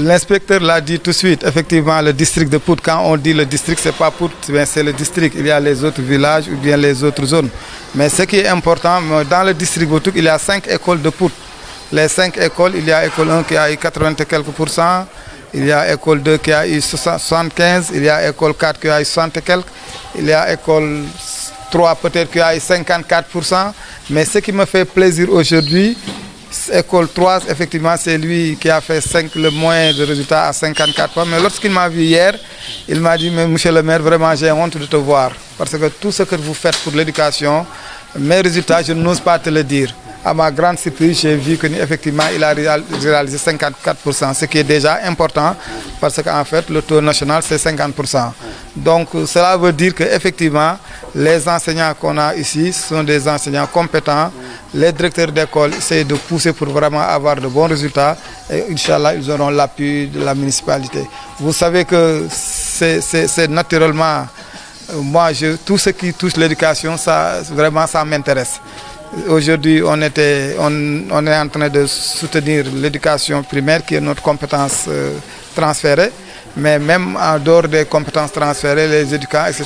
L'inspecteur l'a dit tout de suite, effectivement, le district de Pout, quand on dit le district, ce n'est pas Pout, c'est le district. Il y a les autres villages ou bien les autres zones. Mais ce qui est important, dans le district de Pout, il y a 5 écoles de Pout. Les 5 écoles, il y a école 1 qui a eu 80 et quelques %, il y a école 2 qui a eu 75, il y a école 4 qui a eu 60 et quelques, il y a école 3 peut-être qui a eu 54%. Mais ce qui me fait plaisir aujourd'hui, école 3, effectivement, c'est lui qui a fait le moins de résultats à 54%. Mais lorsqu'il m'a vu hier, il m'a dit, mais monsieur le maire, vraiment, j'ai honte de te voir. Parce que tout ce que vous faites pour l'éducation, mes résultats, je n'ose pas te le dire. À ma grande surprise, j'ai vu qu'effectivement, il a réalisé 54%, ce qui est déjà important, parce qu'en fait, le taux national, c'est 50%. Donc, cela veut dire qu'effectivement, les enseignants qu'on a ici sont des enseignants compétents. Les directeurs d'école essayent de pousser pour vraiment avoir de bons résultats. Et Inch'Allah, ils auront l'appui de la municipalité. Vous savez que c'est naturellement, tout ce qui touche l'éducation, ça, vraiment, ça m'intéresse. Aujourd'hui, on est en train de soutenir l'éducation primaire, qui est notre compétence transférée. Mais même en dehors des compétences transférées, les éducants, etc.,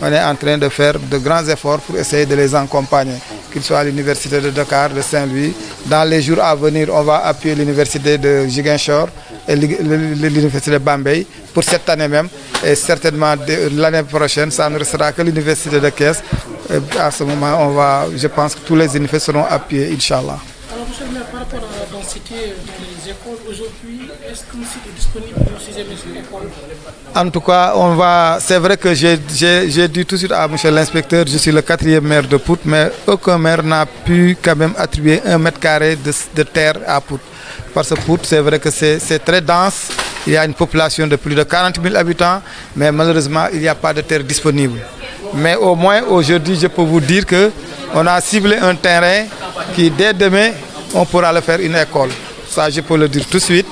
on est en train de faire de grands efforts pour essayer de les accompagner. qu'il soit à l'université de Dakar, de Saint-Louis. Dans les jours à venir, on va appuyer l'université de Ziguinchor et l'université de Bambey pour cette année même. Et certainement l'année prochaine, ça ne restera que l'université de Thiès. À ce moment, je pense que tous les universités seront appuyés, Inch'Allah. Alors, monsieur le maire, par rapport à la densité dans les écoles aujourd'hui, est-ce qu'un site est disponible pour ces écoles? En tout cas, c'est vrai que j'ai dit tout de suite à monsieur l'inspecteur, je suis le 4e maire de Pout, mais aucun maire n'a pu quand même attribuer 1 mètre carré de terre à Pout. Parce que Pout, c'est vrai que c'est très dense, il y a une population de plus de 40 000 habitants, mais malheureusement, il n'y a pas de terre disponible. Mais au moins, aujourd'hui, je peux vous dire qu'on a ciblé un terrain qui, dès demain, on pourra le faire une école. Ça, je peux le dire tout de suite.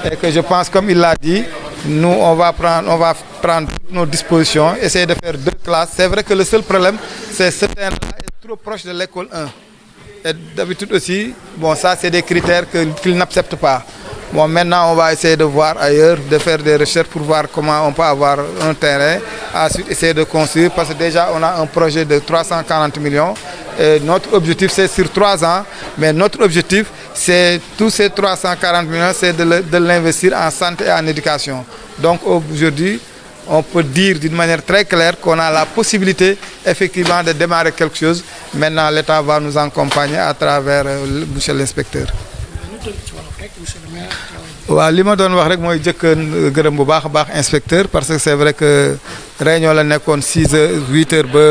Et que je pense, comme il l'a dit, nous, on va prendre nos dispositions, essayer de faire 2 classes. C'est vrai que le seul problème, c'est ce terrain-là est trop proche de l'école 1. Et d'habitude aussi, bon, ça, c'est des critères qu'ils n'acceptent pas. Bon, maintenant, on va essayer de voir ailleurs, de faire des recherches pour voir comment on peut avoir un terrain. Ensuite, essayer de construire, parce que déjà, on a un projet de 340 millions. Et notre objectif, c'est sur 3 ans. Mais notre objectif, c'est tous ces 340 millions, c'est de l'investir en santé et en éducation. Donc, aujourd'hui, on peut dire d'une manière très claire qu'on a la possibilité, effectivement, de démarrer quelque chose. Maintenant, l'État va nous accompagner à travers monsieur l'inspecteur. waaw li ma doon wax rek mooy jëkk gërëm bu baax a baax inspecteur parce que c'est vrai que réunion la nekkoon 6 heures 8 heures ba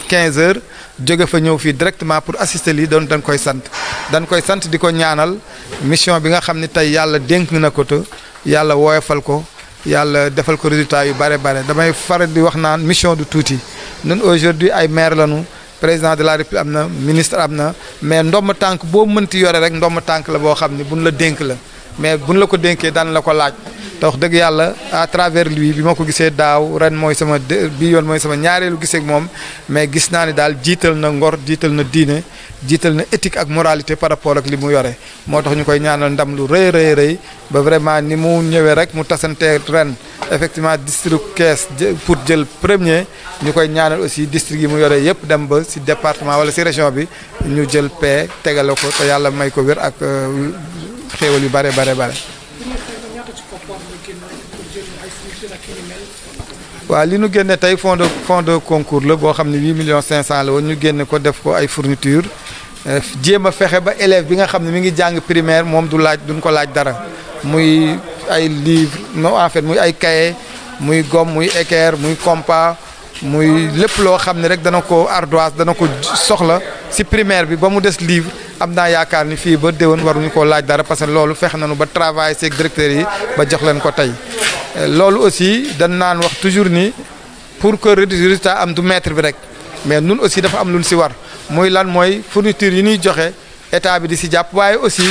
15 heures jóge fa ñëw fii directement pour assister lii dañ koy sant di ko ñaanal mission bi nga xam ne tey yàlla dénk na ko te yàlla woyofal ko yàlla defal ko résultat yu bare damay faral di wax naan mission du tuuti ñun aujourd'hui ay maire lañu président de la République am na ministre am na mais ndomb tànk boo mënti yore rek ndomb tànk la boo xam ne buñ la dénk la mais buñ la ko dénkee daan la ko laaj te wax dëgg yàlla à travers lui bi ma ko gisee daaw ren mooy sama bi yoon mooy sama ñaareelu gisee ak moom mais gis naa ni daal jiital na ngor jiital na diine jiital na éthique ak moralité par rapport ak li mu yore moo tax ñu koy ñaanal ndam lu rëy ba vraiment ni mu ñëwee rek mu tasantee ren effectivement district Thiès pour jël premier ñu koy ñaanal aussi district yi mu yore yëpp dem ba ci département wala ci région bi ñu jël paie tegale ko te yàlla may ko wér ak xéewal yu bare waaw li ñu génne tey fond de concours la boo xam ne 8 millions 500 la woon ñu génne ko def ko ay fourniture jéem a fexe ba élève bi nga xam ne mi ngi jàng primaire moom duñ ko laaj dara muy ay livre non en fait muy ay cahier muy gomme muy équerre muy compas muy lépp loo xam ne rek dana ko ardoise dana ko soxla ci primaire bi ba mu des livre am naa yaakaar ni fii ba déwén waruñu koo laaj dara parce que loolu fexe nañu ba travail seeg directeurs yi ba jox leen ko tey loolu aussi dañ naan wax toujours ni pour que résultat am du maître bi rek mais ñun aussi dafa am lu ñu ci war muy lan mooy fourniture yi ñuy joxe état bi di ci jàpp waaye aussi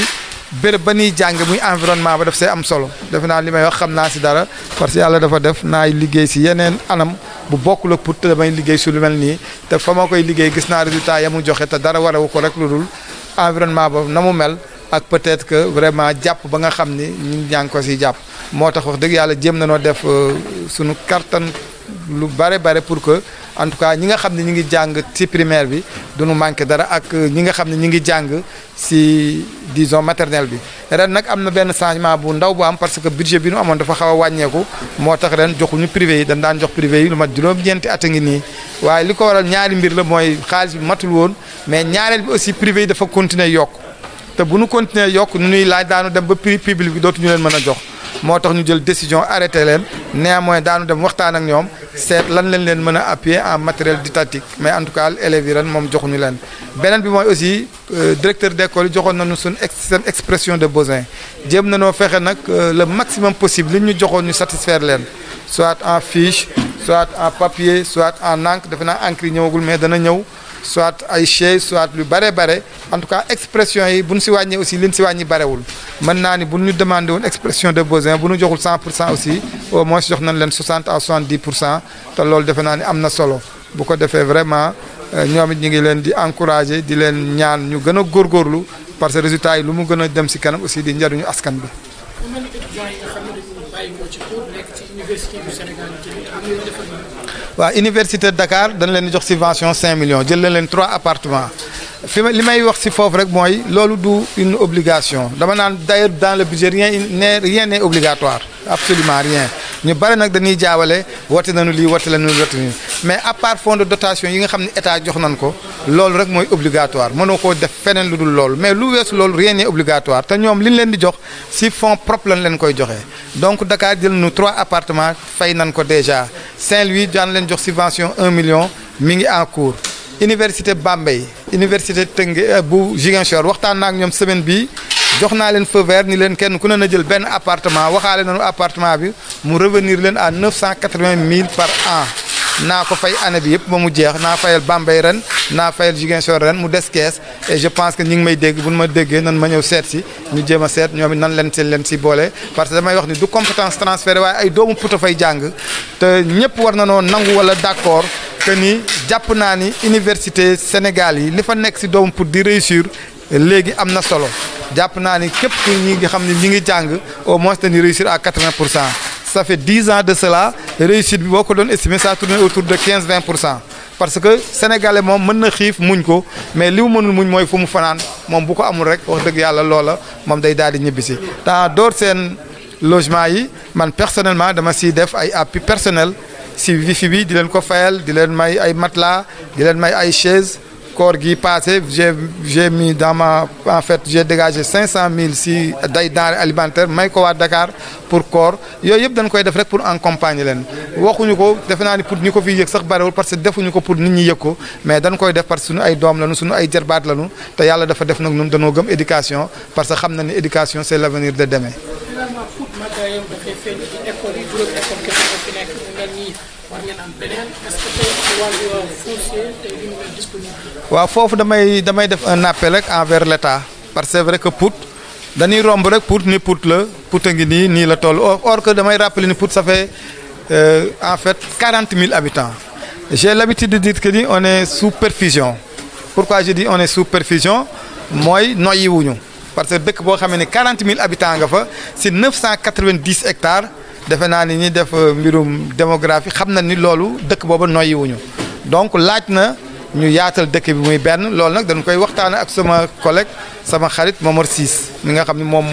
béréb ba ñuy jàng muy environnement ba daf see am solo defe naa li may wax xam naa ci dara parce que yàlla dafa def naay liggéey ci yeneen anam bu bokkul ak pour te damay liggéey ci lu mel nii te fa ma koy liggéey gis naa résultat ya mu joxe te dara warewu ko rek lu dul environnement ba na mu mel ak peut-être que vraiment jàpp ba nga xam ni ñu ñaa ngi ko ci jàpp moo tax wax dëgg yàlla jéem na noo def suñu kattan lu bare pour que en tout cas ñi nga xam ne ñi ngi jàng ci primaire bi duñu manqué dara ak ñi nga xam ne ñi ngi jàng ci disons maternelle bi ren nag am na benn changement bu ndaw bu am parce que budget bi nu amoon dafa xaw a wàññeeku moo tax ren joxuñu privé yi dañ daan jox privé yi lu mat juróom-ñeenti at a ngi nii waaye li ko waral ñaari mbir la mooy xaalis bi matul woon mais ñaareel bi aussi privé yi dafa continuer yokk te bu nu continuer yokk nu ñuy laaj daanu dem ba prix public bi dootuñu leen mën a jox moo tax ñu jël décision arrêté leen néanmoins daanu dem waxtaan ak ñoom seet lan lañ leen mën a appuyer en matériel didactique mais en tout cas élèves yi ren moom joxuñu leen beneen bi mooy aussi directeur d'école yi joxoon nañu seen expression de besoin jéem nañoo fexe nag le maximum possible li ñu joxoon ñu satisfaire leen soit en fiche soit en papier soit en encre defe naa encre yi ñëwagul mais dana ñëw soit ay chaise soit lu bare en tout cas expression yi bu ñu ci wàññee aussi li ñu ci wàññi barewul mën naa ni bu ñu demandé woon expression de besoin bu ñu joxul 100% aussi au moins jox nañ leen 60 à 70% te loolu defe naa ni am na solo bu ko defee vraiment ñoom it ñu ngi leen di encourager di leen ñaan ñu gën a góorgóorlu parce que résultat yi lu mu gën a dem ci kanam aussi di njariñu askan bi. ku mel ni étudiants yi nga xam ne dañu bàyyi ko ci cours nekk ci université du Sénégal yi tamit am nañu defal ñu. waaw université de Dakar dañ leen di jox subvention 5 millions jël leen 3 appartements fi ma li may wax si foofu rek mooy loolu du une obligation dama naan d'ailleurs dans le budget rien n'est obligatoire absolument rien ñu bari nag dañuy jaawale wote nañu lii wote nañu lii mais à part fonds de dotation yi nga xam ne état jox nañ ko loolu rek mooy obligatoire mënoo koo def feneen lu dul loolu mais lu weesu loolu rien n'est obligatoire te ñoom li ñu leen di jox si fonds propre lañ leen koy joxee donc Dakar jël nu 3 appartements fay nañ ko déjà Saint-Louis daan leen jox subvention 1 million mi ngi en cours université Bambey université Tëngé bu Ziguinchor waxtaan naa ak ñoom semaine bii jox naa leen feu vert ni leen kenn ku ne na jël benn appartement waxaale nañu appartement bi mu revenir leen à 980 000 par an naa ko fay année bi yëpp ba mu jeex naa fayal Bambey ren naa fayal Ziguinchor ren mu des kees et je pense que ñi ngi may dégg bu ñu ma déggee nan ma ñëw seet si ñu jéem a seet ñoom it nan leen si boole parce que damay wax ni du compétence transférée waaye ay doomu puta fay jàng te ñëpp war na noo nangu wala d'accord que ni jàpp naa ni université Sénégal yi li fa nekk si doomu put di réussir léegi am na solo jàpp naa ni képp ku ñi nga xam ne ñi ngi jàng au moins dañuy réussir à 80%. Ça fait 10 ans de cela réussite bi boo ko doon estimé ça tourne autour de 15-20% parce que sénégalais moom mën na xiif muñ ko mais li mu mënul muñ mooy fu mu fanaan moom bu ko amul rek wax dëgg yàlla loola moom day daal di ñibbisi dans door seen logement yi man personnellement dama siy def ay appui personnel si wifi bi di leen ko fayal di leen may ay matelas di leen may ay chaise koor gi passé j'ai mis dans ma en fait j'ai dégagé 500 000 si day denrées alimentaires may ko waa Dakar pour koor yooyu yëpp dañ koy def rek pour accompagner leen waxuñu ko defe naa ni pour ñi ko fi yëg sax bariwul parce que defuñu ko pour nit ñi yëg ko mais dañ koy def parce que suñu ay doom lañu suñu ay jarbaat lañu te yàlla dafa def nag ñun dañoo gëm éducation parce que xam na ni éducation c'est l'avenir de demain. finalement Pout màggaayam dafay feeñ ci école yi juróomi école kese moo fi nekk mu mel ni war ngeen am beneen est-ce que tey ci wàllu foncier tey li mu mel disponible. waaw foofu damay def un appel rek envers l'État parce que c'est vrai que Pout dañuy romb rek Pout ni Pout la Pout a ngi nii la toll or que damay rappeler ni Pout ça fait en fait 40 000 habitants j'ai l'habitude de dire que ni on est sous perfusion pourquoi je dis on est sous perfusion mooy noyyi wuñu parce que dëkk boo xamee ne 40 000 habitants nga fa si 990 hectares defe naa ni ñuy def mbirum démographie xam na ni loolu dëkk booba noyyi wuñu donc laaj na ñu yaatal dëkk bi muy benn loolu nag dañ koy waxtaane ak sama collègue sama xarit Momar Ciss mi nga xam ne moom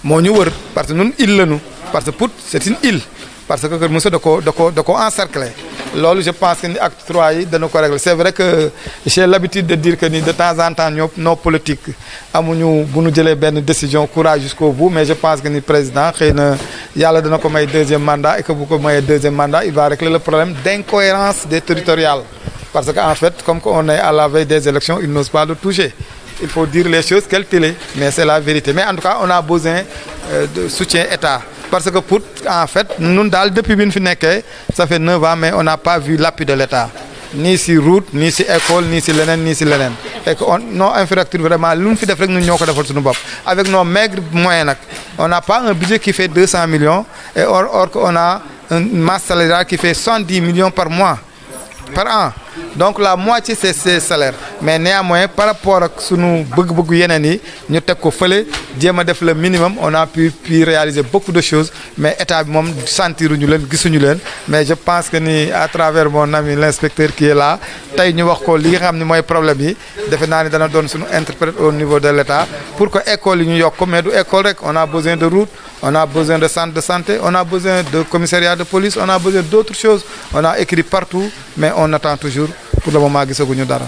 moo ñu wër parce que ñun île lañu parce que Pout c'est une île parce que Kër Moussa da ko encercler loolu je pense que ni acte 3 yi dana ko régler c'est vrai que j'ai l'habitude de dire que ni de temps en temps nos politiques amuñu bu ñu jëlee benn décision courage jusqu'au bout mais je pense que ni président xëy na yàlla dana ko may deuxième mandat et que bu ko mayee deuxième mandat il va régler le problème d'incohérence des territoriales parce que en fait comme on est à la veille des élections il n'ose pas le toucher il faut dire les choses quelles qu'elles sont mais c'est la vérité mais en tout cas on a besoin de soutien État parce que Pout en fait ñun daal depuis bi ñu fi nekkee ça fait 9 ans mais on n'a pas vu l'appui de l'État ni si route ni si école ni si leneen et que nos infrastructures vraiment lu ñu fi def rek ñun ñoo ko defal suñu bopp avec nos maigres moyens nag on n'a pas un budget qui fait 200 millions et or que on a une masse salariale qui fait 110 millions par mois par an donc la moitié c'est ses salaires mais néanmoins par rapport ak sunu bëgg-bëggu yeneen yi ñu teg ko fële jéem a def le minimum on a pu réaliser beaucoup de choses mais état bi moom sentiruñu leen gisuñu leen mais je pense que ni à travers mon ami l'inspecteur qui est là tey ñu wax ko li nga xam ne mooy problème yi defe naa ni dana doon suñu interprète au niveau de l'état pour que école yi ñu yokk ko mais du école rek on a besoin de route on a besoin de centre de santé on a besoin de commissariat de police on a besoin d'autres choses on a écrit partout mais on attend toujours pour le moment gisaguñu dara